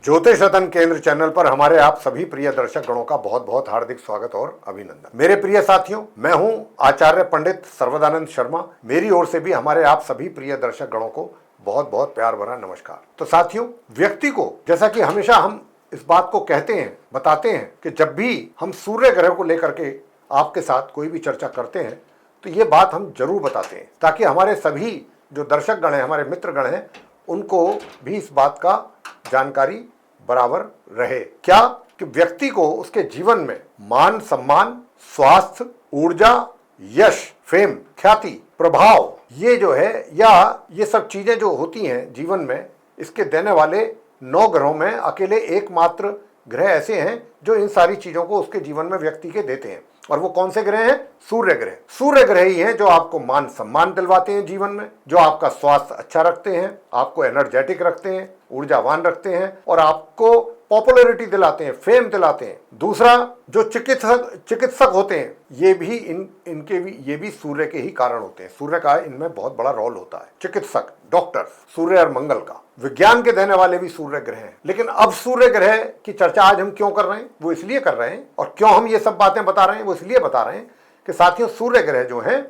ज्योतिष रतन केंद्र चैनल पर हमारे आप सभी प्रिय दर्शक गणों का बहुत बहुत हार्दिक स्वागत और अभिनंदन। मेरे प्रिय साथियों, मैं हूं आचार्य पंडित सर्वदानंद शर्मा। मेरी ओर से भी हमारे आप सभी प्रिय दर्शक गणों को बहुत बहुत प्यार भरा नमस्कार। तो साथियों, व्यक्ति को, जैसा कि हमेशा हम इस बात को कहते हैं, बताते हैं कि जब भी हम सूर्य ग्रह को लेकर के आपके साथ कोई भी चर्चा करते हैं तो ये बात हम जरूर बताते हैं, ताकि हमारे सभी जो दर्शक गण हैं, हमारे मित्र गण हैं, उनको भी इस बात का जानकारी बराबर रहे। क्या कि व्यक्ति को उसके जीवन में मान सम्मान, स्वास्थ्य, ऊर्जा, यश, फेम, ख्याति, प्रभाव, ये जो है या ये सब चीजें जो होती हैं जीवन में, इसके देने वाले 9 ग्रहों में अकेले एकमात्र ग्रह ऐसे हैं जो इन सारी चीजों को उसके जीवन में व्यक्ति के देते हैं। और वो कौन से ग्रह हैं? सूर्य ग्रह। सूर्य ग्रह ही हैं जो आपको मान सम्मान दिलवाते हैं जीवन में, जो आपका स्वास्थ्य अच्छा रखते हैं, आपको एनर्जेटिक रखते हैं, ऊर्जावान रखते हैं और आपको पॉपुलैरिटी दिलाते हैं, फेम दिलाते हैं। दूसरा, जो चिकित्सक होते हैं, ये भी सूर्य के ही कारण होते हैं। सूर्य का इनमें बहुत बड़ा रोल होता है। चिकित्सक, डॉक्टर, सूर्य और मंगल का, विज्ञान के देने वाले भी सूर्य ग्रह हैं। लेकिन अब सूर्य ग्रह की चर्चा आज हम क्यों कर रहे हैं? वो इसलिए कर रहे हैं, और क्यों हम ये सब बातें बता रहे हैं वो इसलिए बता रहे हैं कि साथियों, सूर्य ग्रह जो हैं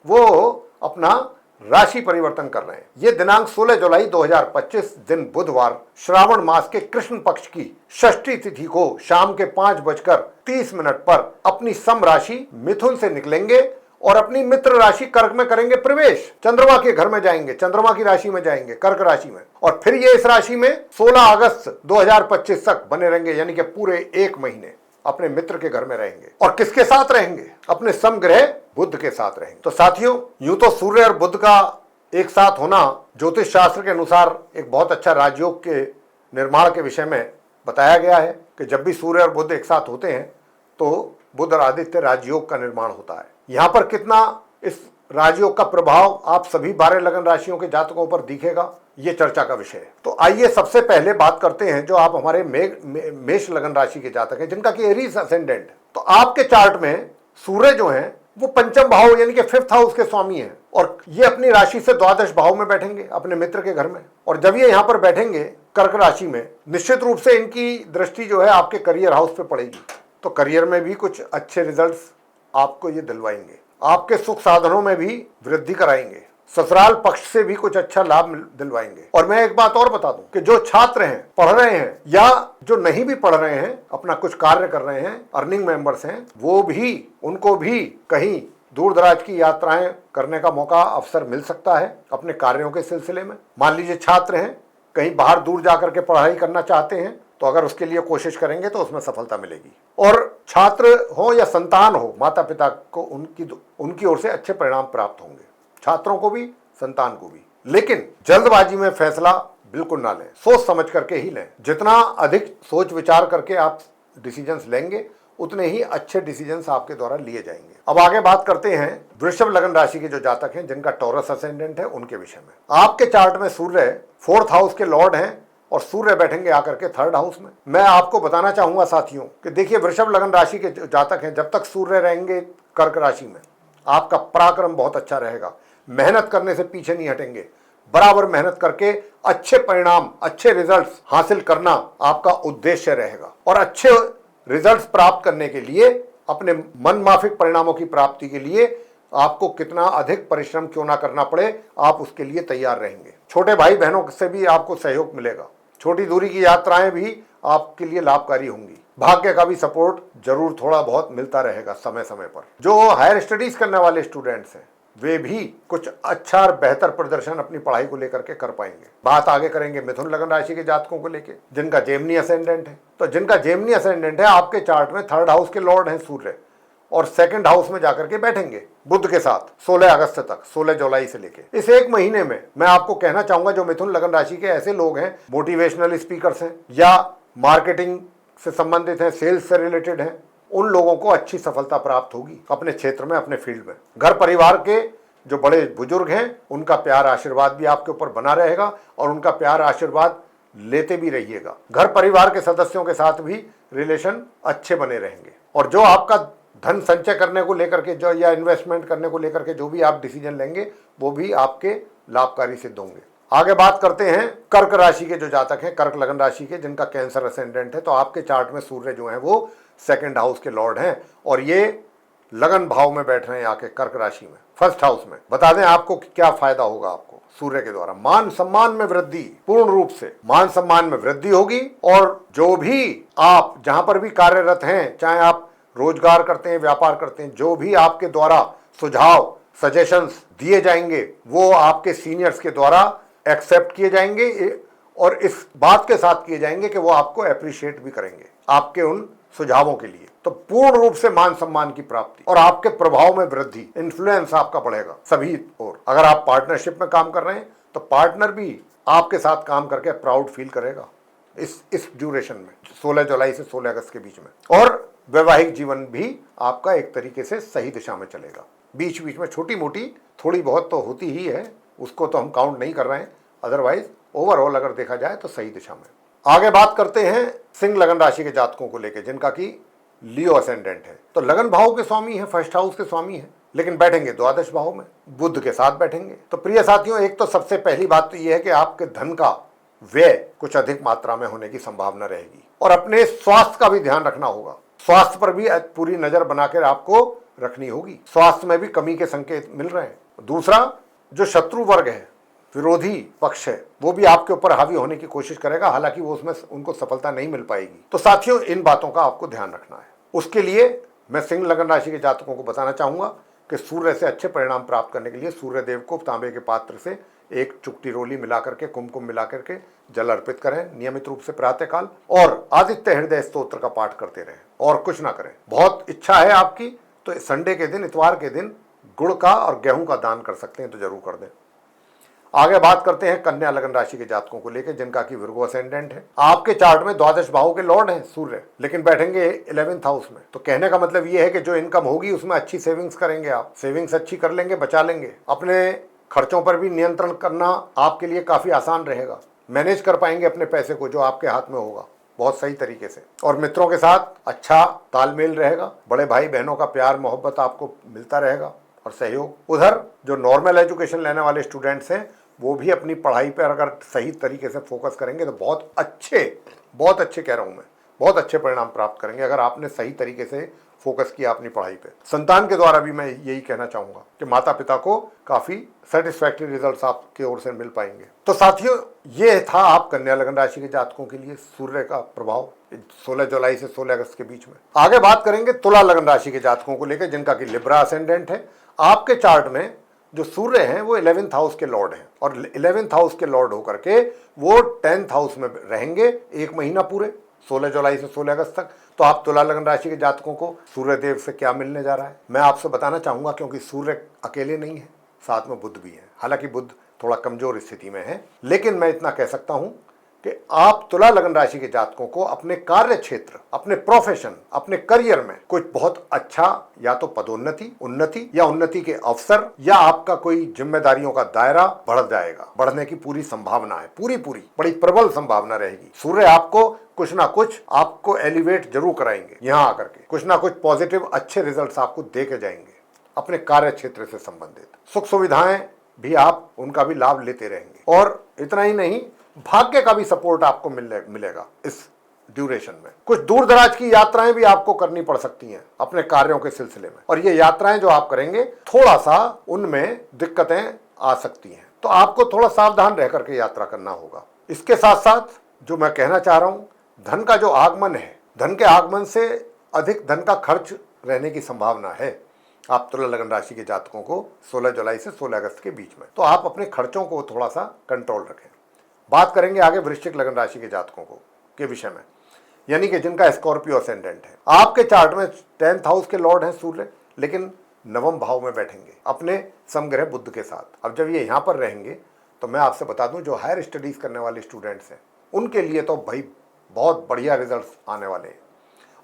वो अपना राशि परिवर्तन कर रहे हैं। ये दिनांक 16 जुलाई 2025 दिन बुधवार, श्रावण मास के कृष्ण पक्ष की षष्ठी तिथि को शाम के 5:30 पर अपनी सम राशि मिथुन से निकलेंगे और अपनी मित्र राशि कर्क में करेंगे प्रवेश। चंद्रमा के घर में जाएंगे, चंद्रमा की राशि में जाएंगे, कर्क राशि में, और फिर ये इस राशि में 16 अगस्त 2025 तक बने रहेंगे, यानी कि पूरे 1 महीने अपने मित्र के घर में रहेंगे। और किसके साथ रहेंगे? अपने समग्रह बुध के साथ रहेंगे। तो साथियों, यूं तो सूर्य और बुध का एक साथ होना ज्योतिष शास्त्र के अनुसार एक बहुत अच्छा राजयोग के निर्माण के विषय में बताया गया है कि जब भी सूर्य और बुध एक साथ होते हैं तो बुध और आदित्य राजयोग का निर्माण होता है। यहां पर कितना इस राजयोग का प्रभाव आप सभी 12 लगन राशियों के जातकों पर दिखेगा, ये चर्चा का विषय है। तो आइए सबसे पहले बात करते हैं जो आप हमारे मेष लगन राशि के जातक हैं, जिनका कि एरीज असेंडेंट है। तो आपके चार्ट में सूर्य जो है वो पंचम भाव यानी कि 5th हाउस के स्वामी हैं, और ये अपनी राशि से द्वादश भाव में बैठेंगे अपने मित्र के घर में। और जब ये यहाँ पर बैठेंगे कर्क राशि में, निश्चित रूप से इनकी दृष्टि जो है आपके करियर हाउस पे पड़ेगी। तो करियर में भी कुछ अच्छे रिजल्ट्स आपको ये दिलवाएंगे, आपके सुख साधनों में भी वृद्धि कराएंगे, ससुराल पक्ष से भी कुछ अच्छा लाभ दिलवाएंगे। और मैं एक बात और बता दूं कि जो छात्र हैं, पढ़ रहे हैं, या जो नहीं भी पढ़ रहे हैं, अपना कुछ कार्य कर रहे हैं, अर्निंग मेंबर्स हैं, वो भी, उनको भी कहीं दूर दराज की यात्राएं करने का मौका, अवसर मिल सकता है अपने कार्यों के सिलसिले में। मान लीजिए छात्र हैं, कहीं बाहर दूर जाकर के पढ़ाई करना चाहते हैं, तो अगर उसके लिए कोशिश करेंगे तो उसमें सफलता मिलेगी। और छात्र हो या संतान हो, माता पिता को उनकी ओर से अच्छे परिणाम प्राप्त होंगे, छात्रों को भी, संतान को भी। लेकिन जल्दबाजी में फैसला बिल्कुल ना लें, सोच समझ करके ही लें। जितना अधिक सोच विचार करके आप डिसीजंस लेंगे, उतने ही अच्छे डिसीजंस आपके द्वारा लिए जाएंगे। अब आगे बात करते हैं वृषभ लगन राशि के जो जातक हैं, जिनका टॉरस असेंडेंट है, उनके विषय में। आपके चार्ट में सूर्य 4th हाउस के लॉर्ड हैं और सूर्य बैठेंगे आकर के 3rd हाउस में। मैं आपको बताना चाहूंगा साथियों कि देखिए, वृषभ लगन राशि के जातक हैं, जब तक सूर्य रहेंगे कर्क राशि में, आपका पराक्रम बहुत अच्छा रहेगा। मेहनत करने से पीछे नहीं हटेंगे, बराबर मेहनत करके अच्छे परिणाम, अच्छे रिजल्ट्स हासिल करना आपका उद्देश्य रहेगा। और अच्छे रिजल्ट्स प्राप्त करने के लिए, अपने मन माफिक परिणामों की प्राप्ति के लिए आपको कितना अधिक परिश्रम क्यों ना करना पड़े, आप उसके लिए तैयार रहेंगे। छोटे भाई बहनों से भी आपको सहयोग मिलेगा। छोटी दूरी की यात्राएं भी आपके लिए लाभकारी होंगी। भाग्य का भी सपोर्ट जरूर थोड़ा बहुत मिलता रहेगा समय समय पर। जो हायर स्टडीज करने वाले स्टूडेंट्स हैं, वे भी कुछ अच्छा और बेहतर प्रदर्शन अपनी पढ़ाई को लेकर के कर पाएंगे। बात आगे करेंगे मिथुन लगन राशि के जातकों को लेकर, जिनका जेमिनी असेंडेंट है। तो जिनका जेमिनी असेंडेंट है, आपके चार्ट में 3rd हाउस के लॉर्ड हैं सूर्य, और 2nd हाउस में जाकर के बैठेंगे बुध के साथ 16 अगस्त तक, 16 जुलाई से लेके इस 1 महीने में। मैं आपको कहना चाहूंगा, जो मिथुन लगन राशि के ऐसे लोग हैं, मोटिवेशनल स्पीकर्स हैं या मार्केटिंग से संबंधित हैं, सेल्स से रिलेटेड हैं, उन लोगों को अच्छी सफलता प्राप्त होगी अपने क्षेत्र में, अपने फील्ड में। घर परिवार के जो बड़े बुजुर्ग हैं, उनका प्यार आशीर्वाद भी आपके ऊपर बना रहेगा, और उनका प्यार आशीर्वाद लेते भी रहिएगा। घर परिवार के सदस्यों के साथ भी रिलेशन अच्छे बने रहेंगे। और जो आपका धन संचय करने को लेकर के जो, या इन्वेस्टमेंट करने को लेकर के जो भी आप डिसीजन लेंगे, वो भी आपके लाभकारी सिद्ध होंगे। आगे बात करते हैं कर्क राशि के जो जातक हैं, कर्क लगन राशि के, जिनका कैंसर असेंडेंट है। तो आपके चार्ट में सूर्य जो है वो सेकंड हाउस के लॉर्ड हैं और ये लगन भाव में बैठ रहे हैं आके कर्क राशि में, फर्स्ट हाउस में। बता दें आपको क्या फायदा होगा आपको सूर्य के द्वारा। मान सम्मान में वृद्धि, पूर्ण रूप से मान सम्मान में वृद्धि होगी। और जो भी आप जहां पर भी कार्यरत हैं, चाहे आप रोजगार करते हैं, व्यापार करते हैं, जो भी आपके द्वारा सुझाव सजेशंस दिए जाएंगे वो आपके सीनियर्स के द्वारा एक्सेप्ट किए जाएंगे और इस बात के साथ किए जाएंगे कि वो आपको अप्रिशिएट भी करेंगे आपके उन सुझावों के लिए। तो पूर्ण रूप से मान सम्मान की प्राप्ति और आपके प्रभाव में वृद्धि, इन्फ्लुएंस आपका बढ़ेगा सभी ओर। अगर आप पार्टनरशिप में काम कर रहे हैं तो पार्टनर भी आपके साथ काम करके प्राउड फील करेगा इस ड्यूरेशन में, 16 जुलाई से 16 अगस्त के बीच में। और वैवाहिक जीवन भी आपका एक तरीके से सही दिशा में चलेगा। बीच बीच में छोटी मोटी थोड़ी बहुत तो होती ही है, उसको तो हम काउंट नहीं कर रहे हैं, अदरवाइज ओवरऑल अगर देखा जाए तो सही दिशा में। आगे बात करते हैं सिंह लगन राशि के जातकों को लेकर, जिनका कि लियो असेंडेंट है। तो लगन भाव के स्वामी है, फर्स्ट हाउस के स्वामी है, लेकिन बैठेंगे द्वादश भाव में, बुध के साथ बैठेंगे। तो प्रिय साथियों, एक तो सबसे पहली बात तो यह है कि आपके धन का व्यय कुछ अधिक मात्रा में होने की संभावना रहेगी और अपने स्वास्थ्य का भी ध्यान रखना होगा। स्वास्थ्य पर भी पूरी नजर बनाकर आपको रखनी होगी। स्वास्थ्य में भी कमी के संकेत मिल रहे हैं। दूसरा, जो शत्रु वर्ग है, विरोधी पक्ष है, वो भी आपके ऊपर हावी होने की कोशिश करेगा, हालांकि वो उसमें उनको सफलता नहीं मिल पाएगी। तो साथियों, इन बातों का आपको ध्यान रखना है। उसके लिए मैं सिंह लगन राशि के जातकों को बताना चाहूंगा कि सूर्य से अच्छे परिणाम प्राप्त करने के लिए सूर्य देव को तांबे के पात्र से एक चुटकी रोली मिला करके, कुमकुम मिला करके जल अर्पित करें नियमित रूप से प्रातःकाल, और आदित्य हृदय स्तोत्र का पाठ करते रहें और कुछ ना करें। बहुत इच्छा है आपकी तो संडे के दिन, इतवार के दिन गुड़ का और गेहूं का दान कर सकते हैं तो जरूर कर दें। आगे बात करते हैं कन्या लगन राशि के जातकों को लेकर, जिनका कि विर्गो असेंडेंट है। आपके चार्ट में द्वादश भाव के लॉर्ड हैं सूर्य, लेकिन बैठेंगे 11th हाउस में। तो कहने का मतलब ये है कि जो इनकम होगी उसमें अच्छी सेविंग्स करेंगे आप, सेविंग्स अच्छी कर लेंगे, बचा लेंगे। अपने खर्चों पर भी नियंत्रण करना आपके लिए काफी आसान रहेगा, मैनेज कर पाएंगे अपने पैसे को जो आपके हाथ में होगा बहुत सही तरीके से। और मित्रों के साथ अच्छा तालमेल रहेगा, बड़े भाई बहनों का प्यार मोहब्बत आपको मिलता रहेगा और सहयोग। उधर जो नॉर्मल एजुकेशन लेने वाले स्टूडेंट्स हैं वो भी अपनी पढ़ाई पर अगर सही तरीके से फोकस करेंगे तो बहुत अच्छे कह रहा हूं मैं, बहुत अच्छे परिणाम प्राप्त करेंगे अगर आपने सही तरीके से फोकस किया अपनी पढ़ाई पे। संतान के द्वारा भी मैं यही कहना चाहूंगा कि माता पिता को काफी सेटिस्फैक्टरी रिजल्ट्स आपकी ओर से मिल पाएंगे। तो साथियों, ये था आप कन्या लगन राशि के जातकों के लिए सूर्य का प्रभाव 16 जुलाई से 16 अगस्त के बीच में। आगे बात करेंगे तुला लगन राशि के जातकों को लेकर, जिनका कि लिब्रा असेंडेंट है। आपके चार्ट में जो सूर्य हैं वो 11th हाउस के लॉर्ड हैं और 11th हाउस के लॉर्ड होकर के वो 10th हाउस में रहेंगे एक महीना पूरे, 16 जुलाई से 16 अगस्त तक। तो आप तुला लगन राशि के जातकों को सूर्य देव से क्या मिलने जा रहा है मैं आपसे बताना चाहूंगा, क्योंकि सूर्य अकेले नहीं है, साथ में बुध भी है। हालांकि बुध थोड़ा कमजोर स्थिति में है, लेकिन मैं इतना कह सकता हूं कि आप तुला लगन राशि के जातकों को अपने कार्य क्षेत्र, अपने प्रोफेशन, अपने करियर में कुछ बहुत अच्छा या तो पदोन्नति, उन्नति या उन्नति के अवसर या आपका कोई जिम्मेदारियों का दायरा बढ़ जाएगा, बढ़ने की पूरी संभावना है, पूरी बड़ी प्रबल संभावना रहेगी। सूर्य आपको कुछ ना कुछ आपको एलिवेट जरूर कराएंगे, यहाँ आकर के कुछ ना कुछ पॉजिटिव अच्छे रिजल्ट्स आपको दे के जाएंगे। अपने कार्य क्षेत्र से संबंधित सुख सुविधाएं भी आप उनका भी लाभ लेते रहेंगे। और इतना ही नहीं, भाग्य का भी सपोर्ट आपको मिलेगा इस ड्यूरेशन में। कुछ दूर दराज की यात्राएं भी आपको करनी पड़ सकती हैं अपने कार्यों के सिलसिले में, और ये यात्राएं जो आप करेंगे थोड़ा सा उनमें दिक्कतें आ सकती हैं, तो आपको थोड़ा सावधान रह करके यात्रा करना होगा। इसके साथ साथ जो मैं कहना चाह रहा हूं, धन का जो आगमन है, धन के आगमन से अधिक धन का खर्च रहने की संभावना है आप तुला लगन राशि के जातकों को 16 जुलाई से 16 अगस्त के बीच में। तो आप अपने खर्चों को थोड़ा सा कंट्रोल रखें। बात करेंगे आगे वृश्चिक लगन राशि के जातकों के विषय में, यानी कि जिनका स्कॉर्पियो असेंडेंट है। आपके चार्ट में 10th हाउस के लॉर्ड हैं सूर्य, लेकिन नवम भाव में बैठेंगे अपने समग्रह बुध के साथ। अब जब ये यहाँ पर रहेंगे तो मैं आपसे बता दूं, जो हायर स्टडीज करने वाले स्टूडेंट्स हैं उनके लिए तो भाई बहुत बढ़िया रिजल्ट्स आने वाले हैं,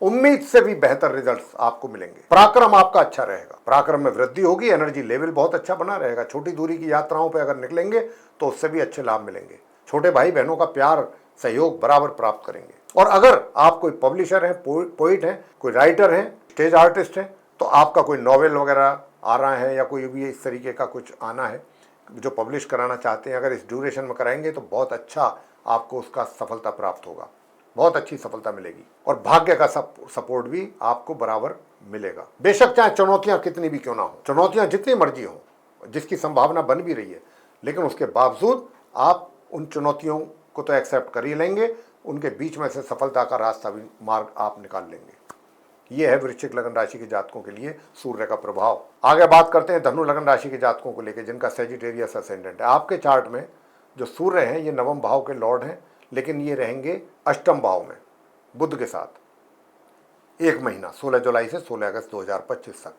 उम्मीद से भी बेहतर रिजल्ट्स आपको मिलेंगे। पराक्रम आपका अच्छा रहेगा, पराक्रम में वृद्धि होगी, एनर्जी लेवल बहुत अच्छा बना रहेगा। छोटी दूरी की यात्राओं पर अगर निकलेंगे तो उससे भी अच्छे लाभ मिलेंगे। छोटे भाई बहनों का प्यार सहयोग बराबर प्राप्त करेंगे। और अगर आप कोई पब्लिशर हैं, पोइट हैं, कोई राइटर हैं, स्टेज आर्टिस्ट हैं, तो आपका कोई नॉवेल वगैरह आ रहा है या कोई भी इस तरीके का कुछ आना है जो पब्लिश कराना चाहते हैं, अगर इस ड्यूरेशन में कराएंगे तो बहुत अच्छा आपको उसका सफलता प्राप्त होगा, बहुत अच्छी सफलता मिलेगी और भाग्य का सपोर्ट भी आपको बराबर मिलेगा। बेशक चाहे चुनौतियां कितनी भी क्यों ना हो, चुनौतियां जितनी मर्जी हो, जिसकी संभावना बन भी रही है, लेकिन उसके बावजूद आप उन चुनौतियों को तो एक्सेप्ट कर ही लेंगे, उनके बीच में से सफलता का रास्ता भी मार्ग आप निकाल लेंगे। ये है वृश्चिक लगन राशि के जातकों के लिए सूर्य का प्रभाव। आगे बात करते हैं धनु लगन राशि के जातकों को लेकर, जिनका सेजिटेरियस असेंडेंट है। आपके चार्ट में जो सूर्य हैं ये नवम भाव के लॉर्ड हैं, लेकिन ये रहेंगे अष्टम भाव में बुध के साथ 1 महीना 16 जुलाई से 16 अगस्त 2025 तक।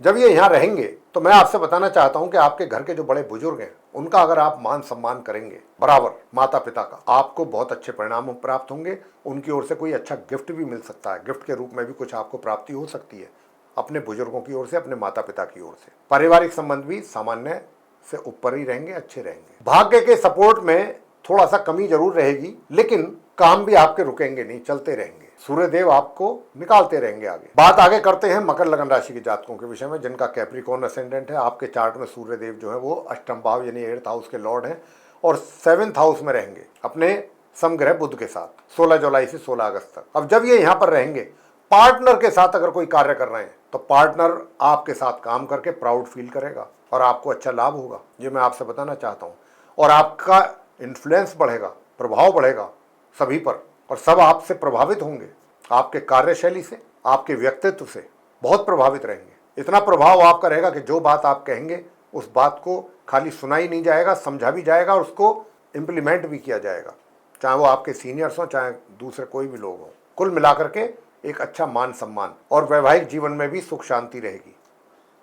जब ये यहाँ रहेंगे तो मैं आपसे बताना चाहता हूं कि आपके घर के जो बड़े बुजुर्ग हैं उनका अगर आप मान सम्मान करेंगे बराबर, माता पिता का, आपको बहुत अच्छे परिणाम प्राप्त होंगे। उनकी ओर से कोई अच्छा गिफ्ट भी मिल सकता है, गिफ्ट के रूप में भी कुछ आपको प्राप्ति हो सकती है अपने बुजुर्गों की ओर से, अपने माता पिता की ओर से। पारिवारिक संबंध भी सामान्य से ऊपर ही रहेंगे, अच्छे रहेंगे। भाग्य के सपोर्ट में थोड़ा सा कमी जरूर रहेगी, लेकिन काम भी आपके रुकेंगे नहीं, चलते रहेंगे। सूर्यदेव आपको निकालते रहेंगे आगे। बात आगे करते हैं मकर लगन राशि के जातकों के विषय में, जिनका कैप्रिकॉर्न असेंडेंट है। आपके चार्ट में सूर्यदेव जो है वो अष्टम भाव यानी 8th हाउस के लॉर्ड हैं और 7th हाउस में रहेंगे अपने समग्रह बुध के साथ 16 जुलाई से 16 अगस्त तक। अब जब ये यहाँ पर रहेंगे, पार्टनर के साथ अगर कोई कार्य कर रहे हैं तो पार्टनर आपके साथ काम करके प्राउड फील करेगा और आपको अच्छा लाभ होगा, ये मैं आपसे बताना चाहता हूँ। और आपका इन्फ्लुएंस बढ़ेगा, प्रभाव बढ़ेगा सभी पर, और सब आपसे प्रभावित होंगे, आपके कार्यशैली से, आपके व्यक्तित्व से बहुत प्रभावित रहेंगे। इतना प्रभाव आपका रहेगा कि जो बात आप कहेंगे उस बात को खाली सुना ही नहीं जाएगा, समझा भी जाएगा और उसको इम्प्लीमेंट भी किया जाएगा, चाहे वो आपके सीनियर्स हों चाहे दूसरे कोई भी लोग हों। कुल मिलाकर के एक अच्छा मान सम्मान और वैवाहिक जीवन में भी सुख शांति रहेगी।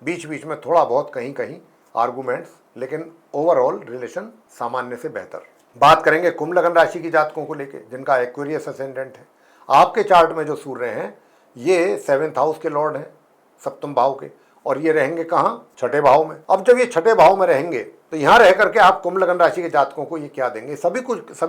बीच बीच में थोड़ा बहुत कहीं कहीं आर्गूमेंट्स, लेकिन ओवरऑल रिलेशन सामान्य से बेहतर। बात करेंगे कुंभ लगन राशि की जातकों को लेके, जिनका एक्वेरियस असेंडेंट है। आपके चार्ट में जो सूर्य हैं ये 7th हाउस के लॉर्ड हैं, सप्तम भाव के, और ये रहेंगे कहाँ, छठे भाव में। अब जब ये छठे भाव में रहेंगे तो यहाँ रह करके आप कुंभ लगन राशि के जातकों को ये क्या देंगे, सभी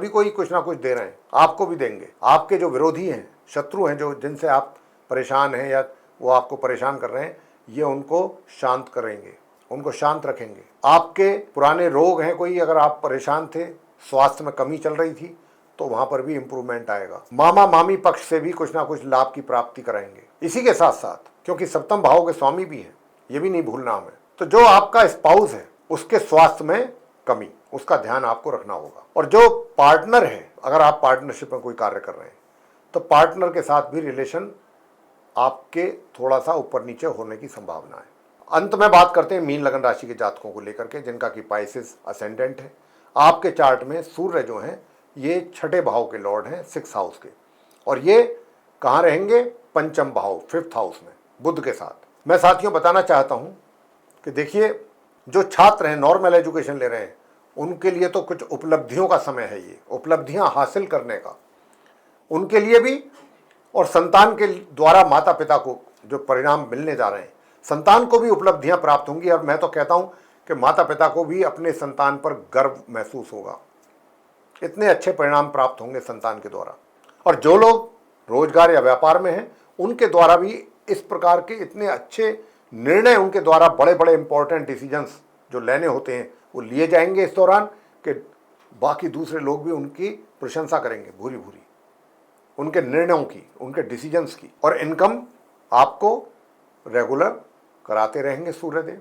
को ही कुछ ना कुछ दे रहे हैं, आपको भी देंगे। आपके जो विरोधी हैं, शत्रु हैं, जो जिनसे आप परेशान हैं या वो आपको परेशान कर रहे हैं, ये उनको शांत करेंगे, उनको शांत रखेंगे। आपके पुराने रोग हैं कोई, अगर आप परेशान थे, स्वास्थ्य में कमी चल रही थी, तो वहां पर भी इंप्रूवमेंट आएगा। मामा मामी पक्ष से भी कुछ ना कुछ लाभ की प्राप्ति कराएंगे। इसी के साथ साथ क्योंकि सप्तम भाव के स्वामी भी हैं, ये भी नहीं भूलना हमें, तो जो आपका स्पाउस है उसके स्वास्थ्य में कमी, उसका ध्यान आपको रखना होगा। और जो पार्टनर है, अगर आप पार्टनरशिप में कोई कार्य कर रहे हैं तो पार्टनर के साथ भी रिलेशन आपके थोड़ा सा ऊपर नीचे होने की संभावना है। अंत में बात करते हैं मीन लगन राशि के जातकों को लेकर के, जिनका कि पाइसेस असेंडेंट है। आपके चार्ट में सूर्य जो हैं ये छठे भाव के लॉर्ड हैं, 6th हाउस के, और ये कहाँ रहेंगे, पंचम भाव 5th हाउस में बुध के साथ। मैं साथियों बताना चाहता हूँ कि देखिए, जो छात्र हैं, नॉर्मल एजुकेशन ले रहे हैं, उनके लिए तो कुछ उपलब्धियों का समय है, ये उपलब्धियां हासिल करने का उनके लिए भी, और संतान के द्वारा माता पिता को जो परिणाम मिलने जा रहे हैं, संतान को भी उपलब्धियां प्राप्त होंगी। और मैं तो कहता हूं कि माता पिता को भी अपने संतान पर गर्व महसूस होगा, इतने अच्छे परिणाम प्राप्त होंगे संतान के द्वारा। और जो लोग रोजगार या व्यापार में हैं, उनके द्वारा भी इस प्रकार के इतने अच्छे निर्णय, उनके द्वारा बड़े बड़े इंपॉर्टेंट डिसीजंस जो लेने होते हैं वो लिए जाएंगे इस दौरान, कि बाकी दूसरे लोग भी उनकी प्रशंसा करेंगे भूरी भूरी, उनके निर्णयों की, उनके डिसीजंस की। और इनकम आपको रेगुलर कराते रहेंगे सूर्यदेव।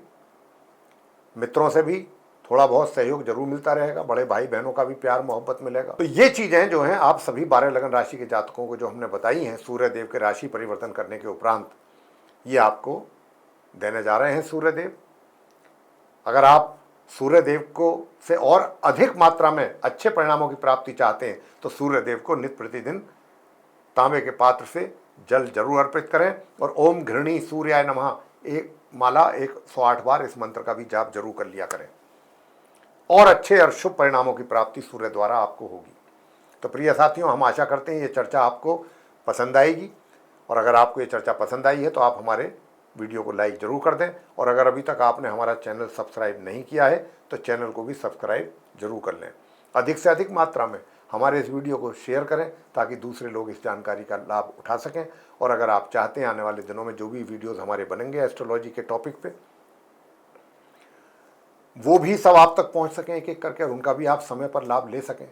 मित्रों से भी थोड़ा बहुत सहयोग जरूर मिलता रहेगा, बड़े भाई बहनों का भी प्यार मोहब्बत मिलेगा। तो ये चीजें जो हैं आप सभी 12 लगन राशि के जातकों को जो हमने बताई हैं सूर्यदेव के राशि परिवर्तन करने के उपरांत, ये आपको देने जा रहे हैं सूर्यदेव। अगर आप सूर्यदेव को से और अधिक मात्रा में अच्छे परिणामों की प्राप्ति चाहते हैं तो सूर्यदेव को नित्य प्रतिदिन तांबे के पात्र से जल जरूर अर्पित करें, और ओम घृणी सूर्याय नमः एक माला 108 बार इस मंत्र का भी जाप जरूर कर लिया करें, और अच्छे और शुभ परिणामों की प्राप्ति सूर्य द्वारा आपको होगी। तो प्रिय साथियों, हम आशा करते हैं ये चर्चा आपको पसंद आएगी, और अगर आपको ये चर्चा पसंद आई है तो आप हमारे वीडियो को लाइक जरूर कर दें, और अगर अभी तक आपने हमारा चैनल सब्सक्राइब नहीं किया है तो चैनल को भी सब्सक्राइब जरूर कर लें। अधिक से अधिक मात्रा में हमारे इस वीडियो को शेयर करें ताकि दूसरे लोग इस जानकारी का लाभ उठा सकें। और अगर आप चाहते हैं आने वाले दिनों में जो भी वीडियोज़ हमारे बनेंगे एस्ट्रोलॉजी के टॉपिक पे, वो भी सब आप तक पहुंच सकें एक एक करके, और उनका भी आप समय पर लाभ ले सकें,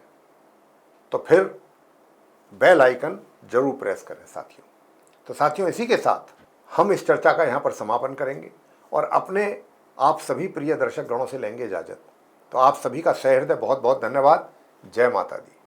तो फिर बेल आइकन जरूर प्रेस करें साथियों। तो साथियों, इसी के साथ हम इस चर्चा का यहाँ पर समापन करेंगे और अपने आप सभी प्रिय दर्शक गणों से लेंगे इजाजत। तो आप सभी का सहृदय बहुत बहुत धन्यवाद। जय माता दी।